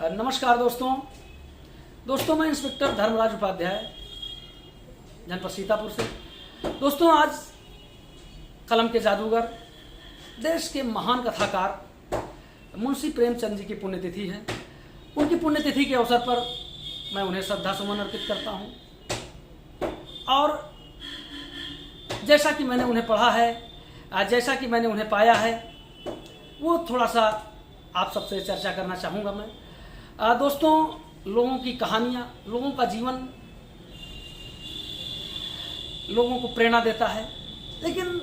नमस्कार दोस्तों मैं इंस्पेक्टर धर्मराज उपाध्याय जनपद सीतापुर से। दोस्तों, आज कलम के जादूगर देश के महान कथाकार मुंशी प्रेमचंद जी की पुण्यतिथि है। उनकी पुण्यतिथि के अवसर पर मैं उन्हें श्रद्धा सुमन अर्पित करता हूं। और जैसा कि मैंने उन्हें पढ़ा है, जैसा कि मैंने उन्हें पाया है, वो थोड़ा सा आप सबसे चर्चा करना चाहूँगा मैं। दोस्तों, लोगों की कहानियाँ, लोगों का जीवन लोगों को प्रेरणा देता है, लेकिन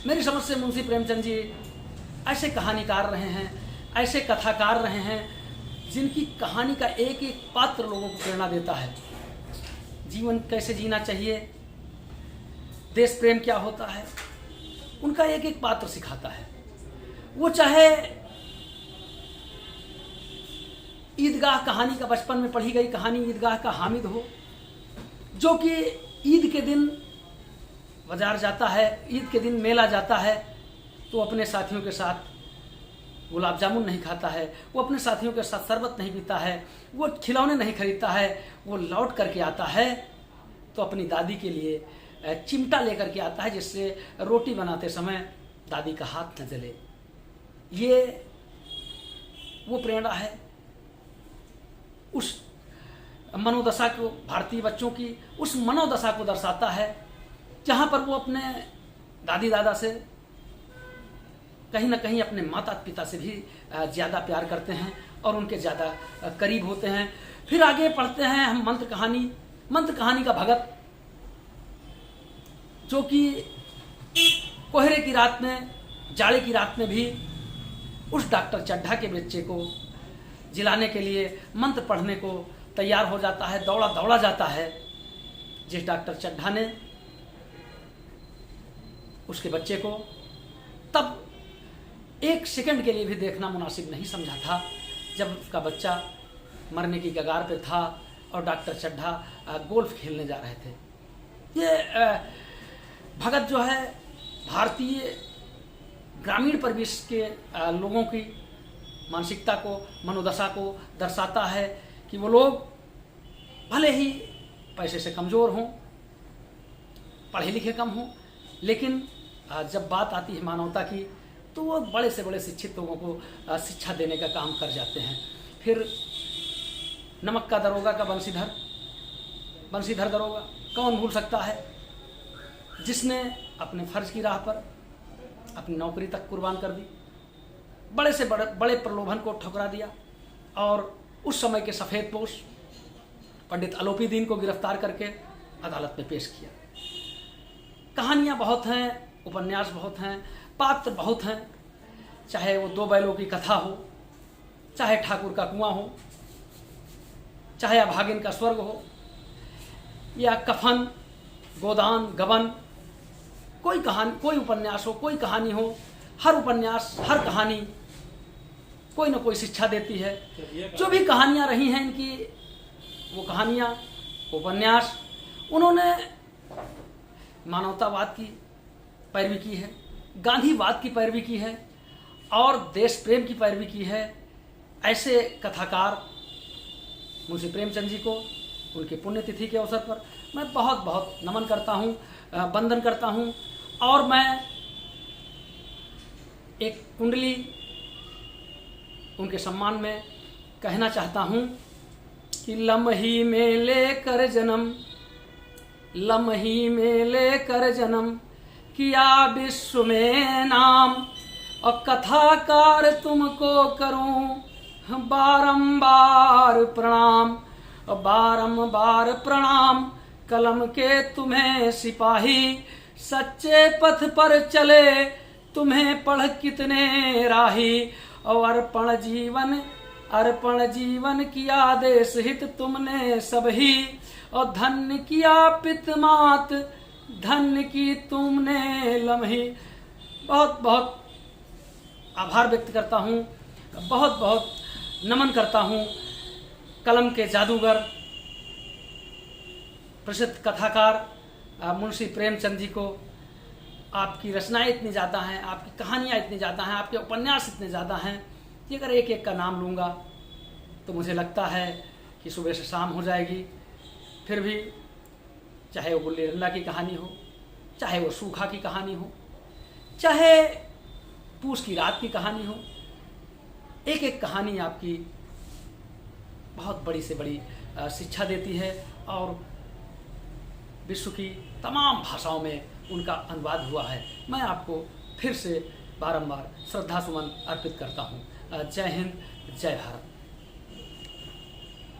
मेरी समझ से मुंशी प्रेमचंद जी ऐसे कहानीकार रहे हैं, ऐसे कथाकार रहे हैं जिनकी कहानी का एक एक पात्र लोगों को प्रेरणा देता है। जीवन कैसे जीना चाहिए, देश प्रेम क्या होता है, उनका एक एक पात्र सिखाता है। वो चाहे ईदगाह कहानी का, बचपन में पढ़ी गई कहानी ईदगाह का हामिद हो, जो कि ईद के दिन बाजार जाता है, ईद के दिन मेला जाता है, तो अपने साथियों के साथ गुलाब जामुन नहीं खाता है, वो अपने साथियों के साथ शरबत नहीं पीता है, वो खिलौने नहीं खरीदता है। वो लौट करके आता है तो अपनी दादी के लिए चिमटा लेकर के आता है, जिससे रोटी बनाते समय दादी का हाथ न जले। ये वो प्रेरणा है, उस मनोदशा को, भारतीय बच्चों की उस मनोदशा को दर्शाता है, जहाँ पर वो अपने दादी दादा से कहीं ना कहीं अपने माता पिता से भी ज़्यादा प्यार करते हैं और उनके ज़्यादा करीब होते हैं। फिर आगे पढ़ते हैं हम मंत्र कहानी का भगत, जो कि कोहरे की रात में, जाड़े की रात में भी उस डॉक्टर चड्ढा के बच्चे को जिलाने के लिए मंत्र पढ़ने को तैयार हो जाता है, दौड़ा जाता है। जिस डॉक्टर चड्ढा ने उसके बच्चे को तब एक सेकंड के लिए भी देखना मुनासिब नहीं समझा था, जब उसका बच्चा मरने की कगार पे था और डॉक्टर चड्ढा गोल्फ खेलने जा रहे थे। ये भगत जो है भारतीय ग्रामीण परिवेश के लोगों की मानसिकता को, मनोदशा को दर्शाता है कि वो लोग भले ही पैसे से कमज़ोर हों, पढ़े लिखे कम हों, लेकिन जब बात आती है मानवता की, तो वो बड़े से बड़े शिक्षित लोगों को शिक्षा देने का काम कर जाते हैं। फिर नमक का दरोगा का बंशीधर दरोगा कौन भूल सकता है, जिसने अपने फर्ज की राह पर अपनी नौकरी तक कुर्बान कर दी, बड़े से बड़े प्रलोभन को ठुकरा दिया और उस समय के सफ़ेदपोश पंडित आलोपीदीन को गिरफ्तार करके अदालत में पेश किया। कहानियाँ बहुत हैं, उपन्यास बहुत हैं, पात्र बहुत हैं, चाहे वो दो बैलों की कथा हो, चाहे ठाकुर का कुआं हो, चाहे अभागिन का स्वर्ग हो, या कफन, गोदान, गबन, कोई कहानी, कोई उपन्यास हो, कोई कहानी हो, हर उपन्यास, हर कहानी कोई ना कोई शिक्षा देती है। जो भी कहानियाँ रही हैं इनकी, वो कहानियाँ, उपन्यास, उन्होंने मानवतावाद की पैरवी की है, गांधीवाद की पैरवी की है और देश प्रेम की पैरवी की है। ऐसे कथाकार मुंशी प्रेमचंद जी को उनकी पुण्यतिथि के अवसर पर मैं बहुत बहुत नमन करता हूँ, वंदन करता हूँ। और मैं एक कुंडली उनके सम्मान में कहना चाहता हूँ कि लम्ही में लेकर जन्म किया विश्व में नाम, और कथाकार तुमको करूं बारंबार प्रणाम, कलम के तुम्हें सिपाही, सच्चे पथ पर चले तुम्हें पढ़ कितने राही, और अर्पण जीवन किया देश हित तुमने सबही, और धन्य किया पितमात धन्य की तुमने लम्ही। बहुत बहुत आभार व्यक्त करता हूँ, बहुत बहुत नमन करता हूँ कलम के जादूगर, प्रसिद्ध कथाकार मुंशी प्रेमचंद जी को। आपकी रचनाएं इतनी ज़्यादा हैं, आपकी कहानियाँ इतनी ज़्यादा हैं, आपके उपन्यास इतने ज़्यादा हैं कि अगर एक एक का नाम लूँगा तो मुझे लगता है कि सुबह से शाम हो जाएगी, फिर भी चाहे वो गुल्ली डंडा की कहानी हो, चाहे वो सूखा की कहानी हो, चाहे पूस की रात की कहानी हो, एक एक कहानी आपकी बहुत बड़ी से बड़ी शिक्षा देती है और विश्व की तमाम भाषाओं में उनका अनुवाद हुआ है। मैं आपको फिर से बारंबार श्रद्धा सुमन अर्पित करता हूँ। जय हिंद, जय भारत।